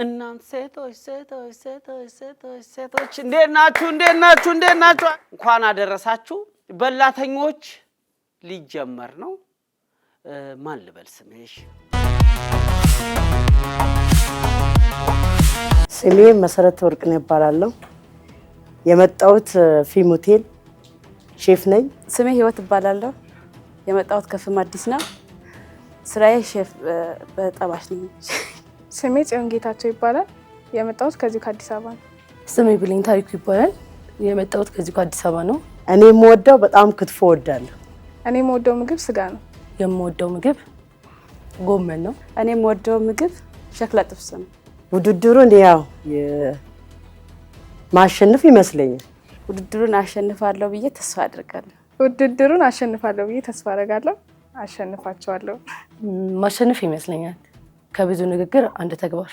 እናንተ ሴቶች እንዴት ናችሁ እንኳን አደረሳችሁ በላተኞች ሊጀመር ነው ማን ልበል ስምሽ ስሜ መሰረት ወርቅነህ ይባላልው የመጣሁት ፊም ሆቴል ሼፍ ነኝ ስሜ ህይወት ይባላልው የመጣሁት ከፍም አዲስ ነው ስራዬ ሼፍ በጠባሽ ነኝ ስሜ ጽዮን ጌታቸው ይባላል የመጣሁት ከዚህ ከአዲስ አበባ ነው ስሜ ብሌን ታሪኩ ይባላል የመጣሁት ከዚህ ከአዲስ አበባ ነው እኔ የምወደው በጣም ክትፎ እወዳለሁ እኔ የምወደው ምግብ ስጋ ነው የምወደው ምግብ ጎመን ነው እኔ የምወደው ምግብ ሸክላ ጥብስ ነው ውድድሩን ያው ማሸነፍ ይመስለኛል ውድድሩን አሸንፋለሁ ብዬ ተስፋ አደርጋለሁ ውድድሩን አሸንፋለሁ ብዬ ተስፋ አደርጋለሁ አሸንፋቸዋለሁ ማሸነፍ ይመስለኛል ከብዙ ንግግር አንድ ተግባር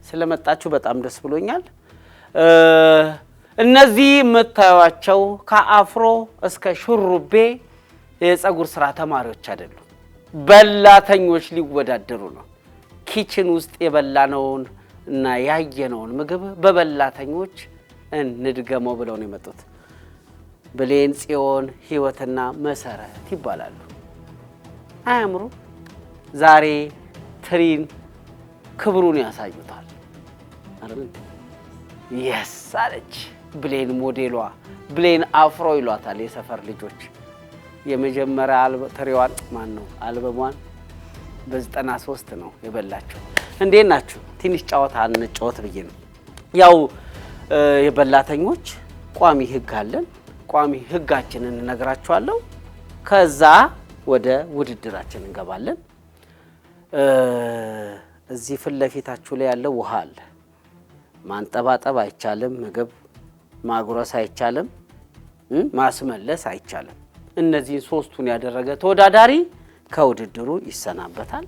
ስለመጣችሁ በጣም ደስ ብሎኛል እነዚህ መታያቸው ከአፍሮ እስከ ሹሩቤ የፀጉር ስራ ተማሪዎች አይደሉም በላተኞች ሊወዳደሩ ነው ኪችን ውስጥ የበላነውን እና ያየነውን ምግብ በበላተኞች እንድገመው ብለው ነው የመጡት ብሌን ጽዮን ህይወትና መሰረት ይባላሉ አያምሩ ዛሬ ትሪን ክብሩን ያሳዩታል አረምን አለች ብሌን ሞዴሏ ብሌን አፍሮ ይሏታል የሰፈር ልጆች የመጀመሪያ ትሪዋን ማን ነው አልበሟን በ93 ነው የበላቸው እንዴት ናችሁ ትንሽ ጫወታ አንጫወት ብዬ ነው ያው የበላተኞች ቋሚ ህግ አለን ቋሚ ህጋችንን እነግራችኋለሁ ከዛ ወደ ውድድራችን እንገባለን እዚህ ፍለፊታችሁ ላይ ያለው ውሃ አለ ማንጠባጠብ አይቻልም ምግብ ማጉረስ አይቻልም ማስመለስ አይቻልም እነዚህ ሶስቱን ያደረገ ተወዳዳሪ ከውድድሩ ይሰናበታል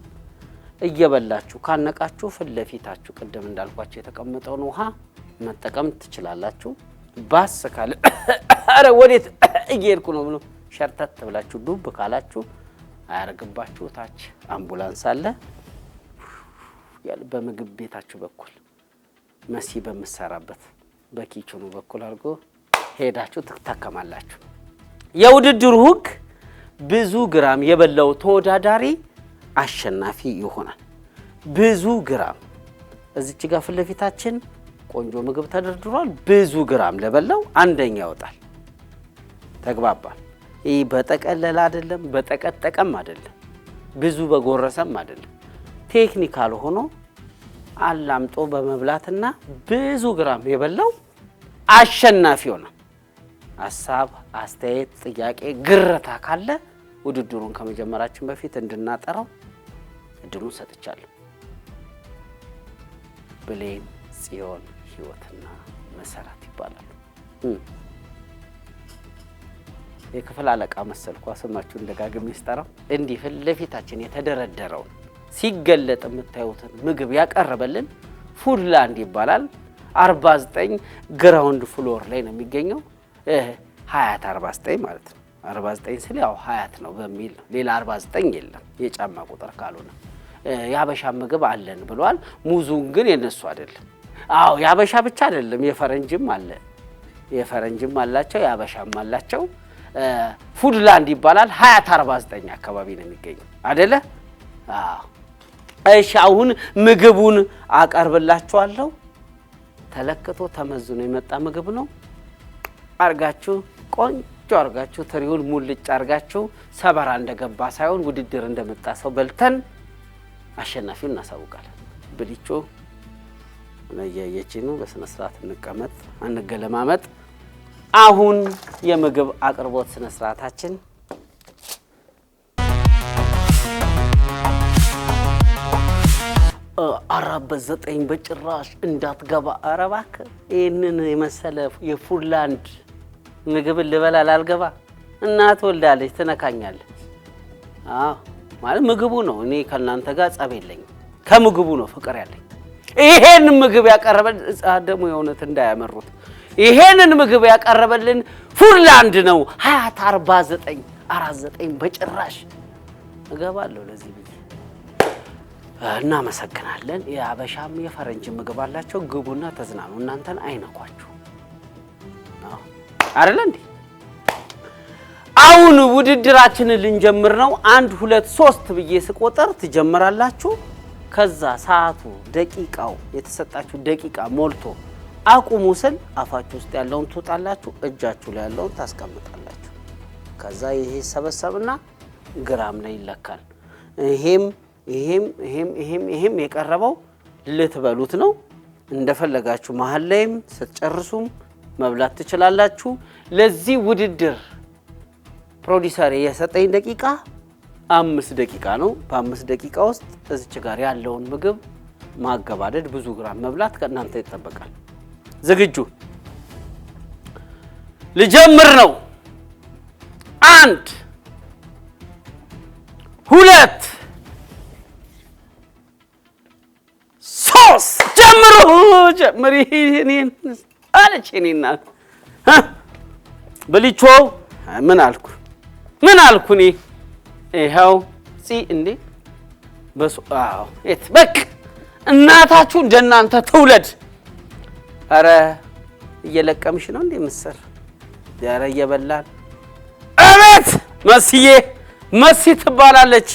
እየበላችሁ ካነቃችሁ ፍለፊታችሁ ቀደም እንዳልኳችሁ የተቀመጠውን ውሃ መጠቀም ትችላላችሁ ባስካለ አረ ወዴት እየሄድኩ ነው ብሎ ሸርተት ብላችሁ ዱብ ካላችሁ አያርግባችሁ ታች አምቡላንስ አለ ያለ በምግብ ቤታችሁ በኩል መሲ በመሰራበት በኪችኑ በኩል አድርጎ ሄዳችሁ ትታከማላችሁ የውድድሩ ህግ ብዙ ግራም የበላው ተወዳዳሪ አሸናፊ ይሆናል ብዙ ግራም እዚች ጋር ፍለፊታችን ቆንጆ ምግብ ተደርድሯል ብዙ ግራም ለበላው አንደኛ ይወጣል ተግባባል ይሄ በጠቀለለ አይደለም በጠቀጠቀም አይደለም ብዙ በጎረሰም አይደለም ቴክኒካል ሆኖ አላምጦ በመብላትና ብዙ ግራም የበላው አሸናፊ ይሆናል ሐሳብ አስተያየት ጥያቄ ግርታ ካለ ውድድሩን ከመጀመራችን በፊት እንድናጠራው እድሉን ሰጥቻለሁ ብሌን ጽዮን ህይወትና መሰረት ይባላሉ የክፍል አለቃ መሰልኩ ስማችሁን ደጋግሜ ስጠራው እንዲህ ፍለፊታችን የተደረደረው ሲገለጥ የምታዩትን ምግብ ያቀርበልን ፉድላንድ ይባላል 49 ግራውንድ ፍሎር ላይ ነው የሚገኘው ሀያት 49 ማለት ነው 49 ስለ ያው ሀያት ነው በሚል ሌላ 49 የለም የጫማ ቁጥር ካልሆነ ያበሻ ምግብ አለን ብሏል ሙዙን ግን የነሱ አይደለም አው ያበሻ ብቻ አይደለም የፈረንጅም አለ የፈረንጅም አላቸው ያበሻም አላቸው ፉድላንድ ይባላል ሀያት 49 አካባቢ ነው የሚገኘው አይደለ እሺ አሁን ምግቡን አቀርብላችኋለሁ ተለክቶ ተመዝኖ የመጣ ምግብ ነው አርጋችሁ ቆንጆ አርጋችሁ ትሪውን ሙልጭ አርጋችሁ ሰበራ እንደገባ ሳይሆን ውድድር እንደመጣ ሰው በልተን አሸናፊውን እናሳውቃለን ብልቾ ለየየቺኑ በስነ ስርዓት እንቀመጥ አንገለማመጥ አሁን የምግብ አቅርቦት ስነ ስርዓታችን አራበዘጠኝ በጭራሽ እንዳትገባ አረባከ ይሄንን የመሰለ የፉድላንድ ምግብ ልበላ ላልገባ እናት ወልዳለች ትነካኛለች ማለት ምግቡ ነው እኔ ከናንተ ጋር ጸብ የለኝ ከምግቡ ነው ፍቅር ያለኝ ይሄን ምግብ ያቀርበልን ደግሞ የሆነት እንዳያመሩት ይሄንን ምግብ ያቀርበልን ፉድላንድ ነው 2049 49 በጭራሽ እገባለሁ ለዚህ ብዬ እናመሰግናለን። የአበሻም የፈረንጅ ምግብ አላቸው። ግቡና ተዝናኑ። እናንተን አይነኳችሁ አይደል እንዴ? አሁን ውድድራችንን ልንጀምር ነው። 1 2 3 ብዬ ስቆጥር ትጀምራላችሁ። ከዛ ሰዓቱ ደቂቃው የተሰጣችሁ ደቂቃ ሞልቶ አቁሙ ስል አፋችሁ ውስጥ ያለውን ትውጣላችሁ፣ እጃችሁ ላይ ያለውን ታስቀምጣላችሁ። ከዛ ይሄ ሰበሰብና ግራም ላይ ይለካል። ይሄም የቀረበው ልትበሉት ነው። እንደፈለጋችሁ መሀል ላይም ስትጨርሱም መብላት ትችላላችሁ። ለዚህ ውድድር ፕሮዲዩሰር የሰጠኝ ደቂቃ 5 ደቂቃ ነው። በ5 ደቂቃ ውስጥ እዚች ጋር ያለውን ምግብ ማገባደድ፣ ብዙ ግራም መብላት ከእናንተ ይጠበቃል። ዝግጁ? ልጀምር ነው። 1 2 3 ጀምሪ እኔን አለች። እኔና በልቾ ምን አልኩ እኔ ይኸው እንዴ በቃ እናታችሁ እንደናንተ ትውለድ። አረ እየለቀምሽ ነው እንዴ ምስር? ያረ እየበላን አቤት መሲ ትባላለች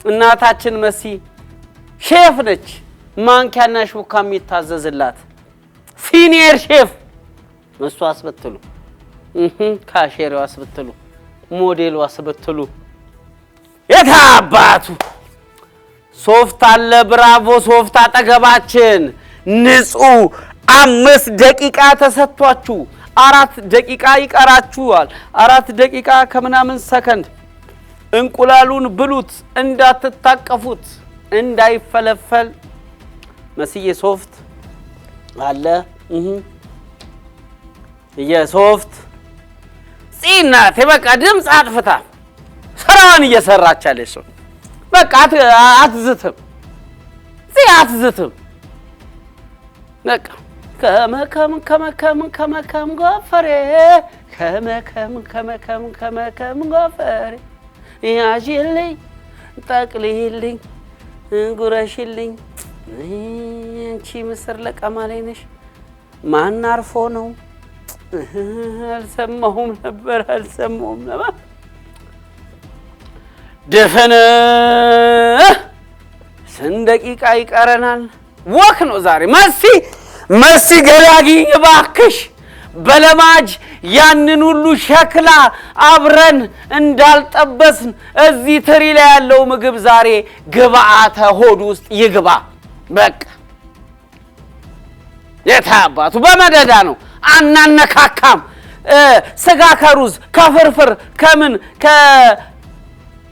እናታችን። መሲ ሼፍ ነች። ማንኪያና ሹካ የሚታዘዝላት ሲኒየር ሼፍ እሷ አስበትሉ ካሼሪዋ አስበትሉ ሞዴሉ አስበትሉ የታባቱ ሶፍት አለ። ብራቮ ሶፍት አጠገባችን ንጹህ 5 ደቂቃ ተሰጥቷችሁ 4 ደቂቃ ይቀራችኋል። 4 ደቂቃ ከምናምን ሰከንድ። እንቁላሉን ብሉት፣ እንዳትታቀፉት፣ እንዳይፈለፈል። መስዬ ሶፍት አለ። የሶፍት ጽናት በቃ ድምፅ አጥፍታ ስራዋን እየሰራች አለች። በቃ አትዝትም በቃ ከመከም ጎፈሬ ከመከም ጎፈሬ ያዥልኝ ጠቅልይልኝ ጉረሽልኝ። አንቺ ምስር ለቀማ ላይ ነሽ። ማን አርፎ ነው? አልሰማሁም ነበር። ደፈነ ስንት ደቂቃ ይቀረናል? ወክ ነው ዛሬ። መሲ ገራጊ እባክሽ በለማጅ ያንን ሁሉ ሸክላ አብረን እንዳልጠበስን እዚህ ትሪ ላይ ያለው ምግብ ዛሬ ግብአተ ሆድ ውስጥ ይግባ። በቃ የታባቱ በመደዳ ነው። አናነካካም። ስጋ ከሩዝ ከፍርፍር ከምን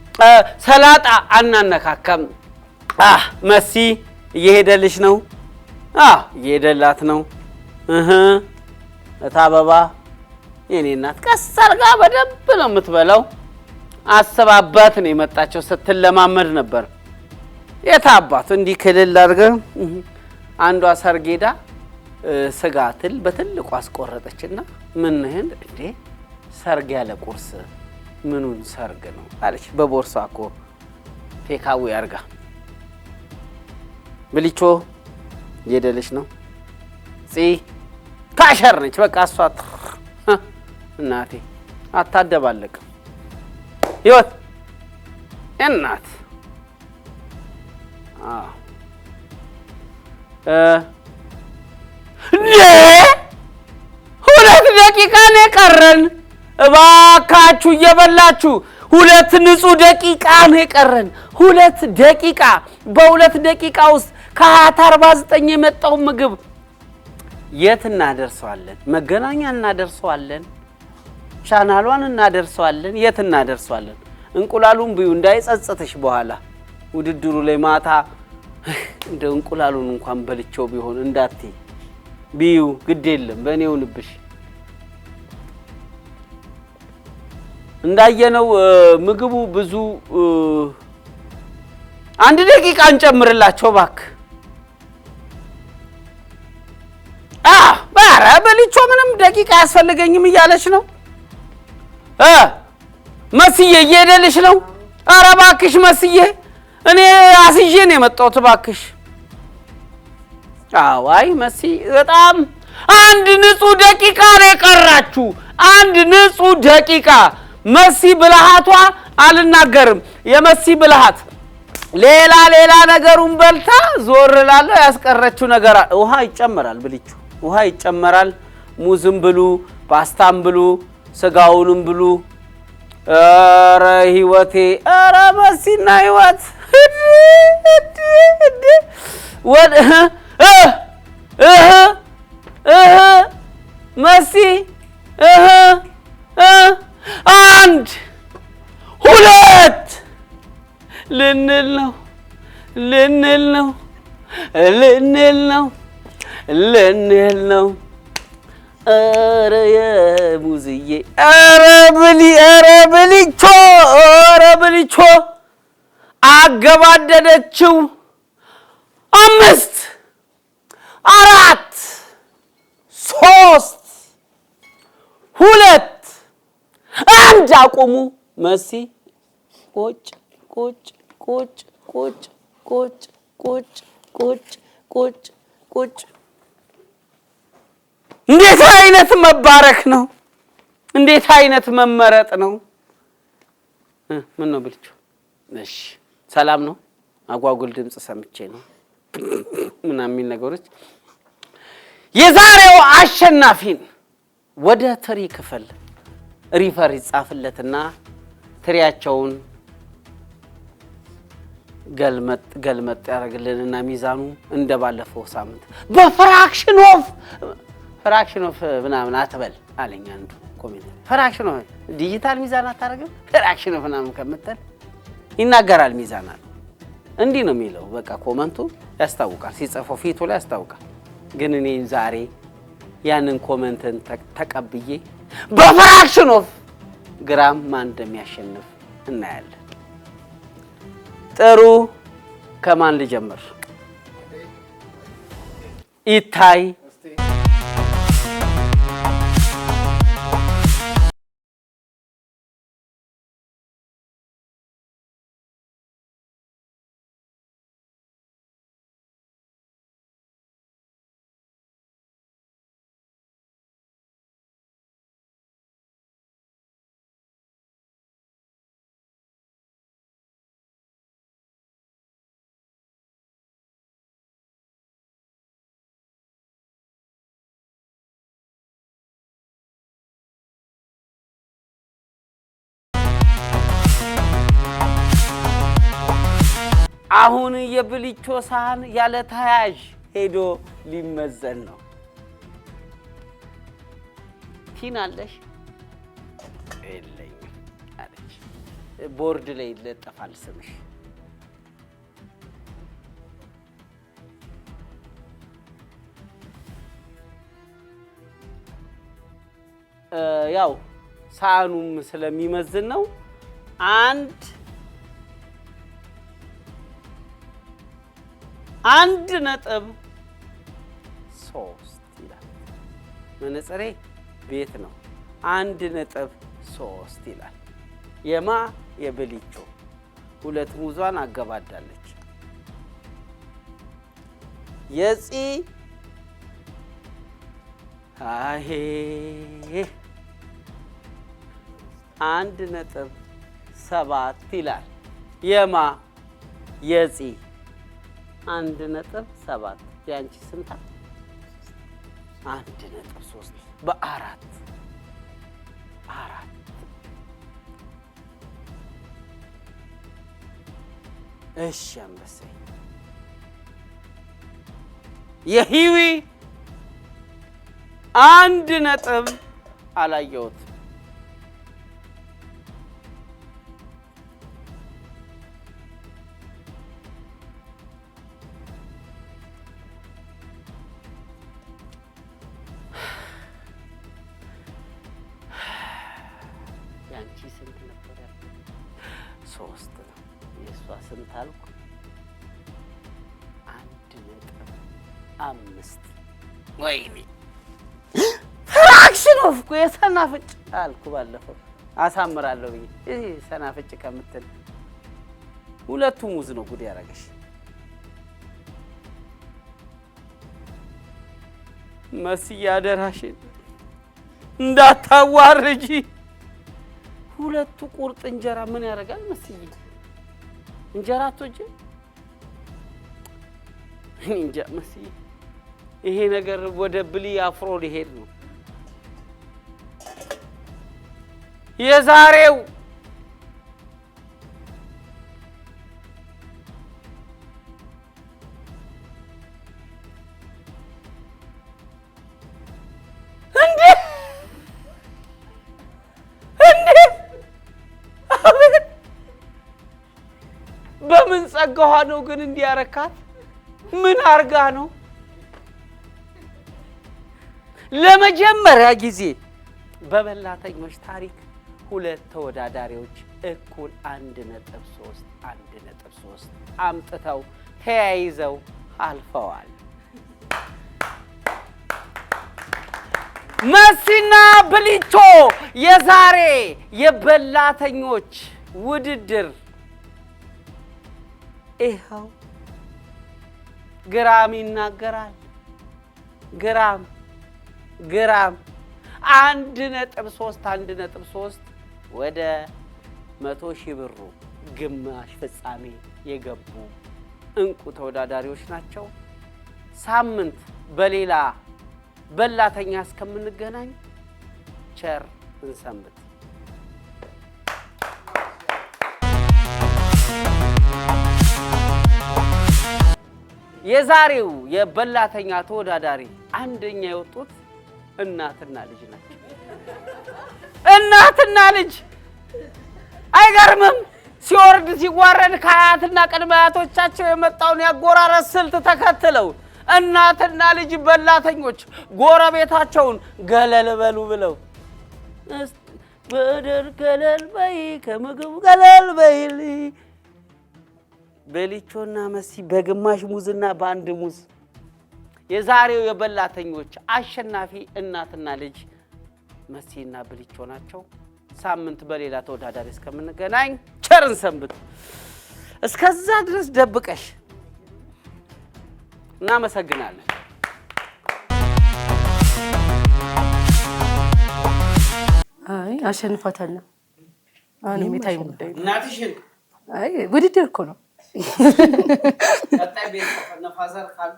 ከሰላጣ አናነካካም። መሲ እየሄደልሽ ነው። እየሄደላት ነው። እታበባ የኔ እናት ቀስ አድርጋ በደንብ ነው የምትበላው። አሰባባት ነው የመጣቸው። ስትለማመድ ነበር። የታባቱ እንዲህ ክልል አድርገ አንዷ ሰርጌዳ ስጋ ትል በትልቁ አስቆረጠችና ምንህን እንዴ ሰርግ ያለ ቁርስ ምኑን ሰርግ ነው አለች። በቦርሳ እኮ ቴካዊ አርጋ ብልቾ እየሄደልሽ ነው። ካሸር ነች በቃ እሷ እናቴ አታደባለቅም። ህይወት እናት ሁለት ደቂቃ ነው የቀረን። እባካችሁ እየበላችሁ 2 ንጹህ ደቂቃ ነው የቀረን። 2 ደቂቃ። በ2 ደቂቃ ውስጥ ከ49 የመጣው ምግብ የት እናደርሰዋለን? መገናኛ እናደርሰዋለን፣ ቻናሏን እናደርሰዋለን። የት እናደርሰዋለን? እንቁላሉን ብዩ እንዳይጸጽትሽ በኋላ ውድድሩ ላይ ማታ እንደ እንቁላሉን እንኳን በልቼው ቢሆን እንዳትይ ቢዩ ግድ የለም በእኔው ልብሽ። እንዳየነው ምግቡ ብዙ 1 ደቂቃ እንጨምርላቸው ባክ። ባረ በልቾ ምንም ደቂቃ ያስፈልገኝም እያለች ነው። መስዬ እየሄደልሽ ነው። ኧረ እባክሽ መስዬ እኔ አስይዤ ነው የመጣሁት እባክሽ። አዋይ መሲ በጣም አንድ ንጹህ ደቂቃ ነው የቀራችሁ። አንድ ንጹህ ደቂቃ መሲ ብልሃቷ አልናገርም። የመሲ ብልሃት ሌላ ነገሩን በልታ ዞር ላለው ያስቀረችው ነገር ውሃ ይጨመራል። ብልቹ ውሃ ይጨመራል። ሙዝም ብሉ፣ ፓስታም ብሉ፣ ስጋውንም ብሉ። ኧረ ህይወቴ! ኧረ መሲና ህይወት ወደ መሲ አንድ ሁለት ልንል ነው። ኧረ የሙዝዬ ኧረ ብልቾ አገባደደችው። 5 4 3 2 1 አቁሙ። መሲ ቁጭ ቁጭ ቁጭ ቁጭ ቁጭ ቁጭ ቁጭ ቁጭ ቁጭ። እንዴት አይነት መባረክ ነው! እንዴት አይነት መመረጥ ነው! ምን ነው ብልቹ? እሺ ሰላም ነው? አጓጉል ድምጽ ሰምቼ ነው ምናምን የሚል ነገሮች። የዛሬው አሸናፊን ወደ ትሪ ክፍል ሪፈር ይጻፍለትና ትሪያቸውን ገልመጥ ያደርግልንና ሚዛኑ እንደባለፈው ሳምንት በፍራክሽን ኦፍ ምናምን አትበል አለኝ አንዱ ኮሜንት። ፍራክሽን ኦፍ ዲጂታል ሚዛን አታረግም? ፍራክሽን ኦፍ ምናምን ከምትል ይናገራል ሚዛን አለ። እንዲህ ነው የሚለው። በቃ ኮመንቱ ያስታውቃል፣ ሲጽፈው ፊቱ ላይ ያስታውቃል። ግን እኔ ዛሬ ያንን ኮመንትን ተቀብዬ በፍራክሽን ኦፍ ግራም ማን እንደሚያሸንፍ እናያለን። ጥሩ፣ ከማን ልጀምር? ይታይ አሁን የብልቾ ሳህን ያለ ተያዥ ሄዶ ሊመዘን ነው። ቲናለሽ? የለኝም አለች። ቦርድ ላይ ይለጠፋል ስምሽ። ያው ሳህኑም ስለሚመዝን ነው። 1.3 ይላል። መነጽሬ ቤት ነው። 1.3 ይላል። የማ የብልቾ 2 ሙዟን አገባዳለች። የፂ አሄ 1.7 ይላል። የማ የፂ 1.7 ያንቺ ስንት? 1.3 በ4 እሺ አንበሴ የሂዊ 1 ነጥብ አላየሁት። ያንቺ ስንት ነበር? 3 ነው። የእሷ ስንት አልኩ? 1.5 ወይኔ ፍራክሽን ኦፍ የሰናፍጭ አልኩ ባለፈው አሳምራለሁ ብዬ ሰናፍጭ ከምትል ሁለቱ ሙዝ ነው ጉድ ያረጋሽ። መስዬ አደራሽን እንዳታዋርጂ። ሁለቱ ቁርጥ እንጀራ ምን ያረጋል መስዬ? እንጀራ አትወጂ? እንጃ መስዬ፣ ይሄ ነገር ወደ ብሊ አፍሮ ሊሄድ ነው የዛሬው። በምን ጸጋዋ ነው ግን እንዲያረካት? ምን አርጋ ነው? ለመጀመሪያ ጊዜ በበላተኞች ታሪክ ሁለት ተወዳዳሪዎች እኩል 1.3 አምጥተው ተያይዘው አልፈዋል። መሲና ብሊቶ የዛሬ የበላተኞች ውድድር ይኸው ግራም ይናገራል። ግራም 1.3 ወደ 100,000 ብሩ ግማሽ ፍጻሜ የገቡ እንቁ ተወዳዳሪዎች ናቸው። ሳምንት በሌላ በላተኛ እስከምንገናኝ ቸር እንሰንብት። የዛሬው የበላተኛ ተወዳዳሪ አንደኛ የወጡት እናትና ልጅ ናቸው። እናትና ልጅ አይገርምም? ሲወርድ ሲዋረድ ከአያትና ቅድመ አያቶቻቸው የመጣውን ያጎራረስ ስልት ተከትለው እናትና ልጅ በላተኞች ጎረቤታቸውን ገለል በሉ ብለው በደር ገለል በይ ከምግብ ገለል በይል በሊቾና መሲ በግማሽ ሙዝና በአንድ ሙዝ የዛሬው የበላተኞች አሸናፊ እናትና ልጅ መሲና ብሊቾ ናቸው። ሳምንት በሌላ ተወዳዳሪ እስከምንገናኝ ቸርን ሰንብት። እስከዛ ድረስ ደብቀሽ እናመሰግናለን። አይ አሸንፋታለሁ። አሁን የሚታይ ጉዳይ ነው። እናትሽን አይ ውድድር እኮ ነው። ቀጣይ ቤት ነፋዘር ካሉ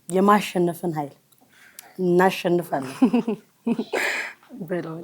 የማሸነፍን ኃይል እናሸንፋለን። በለው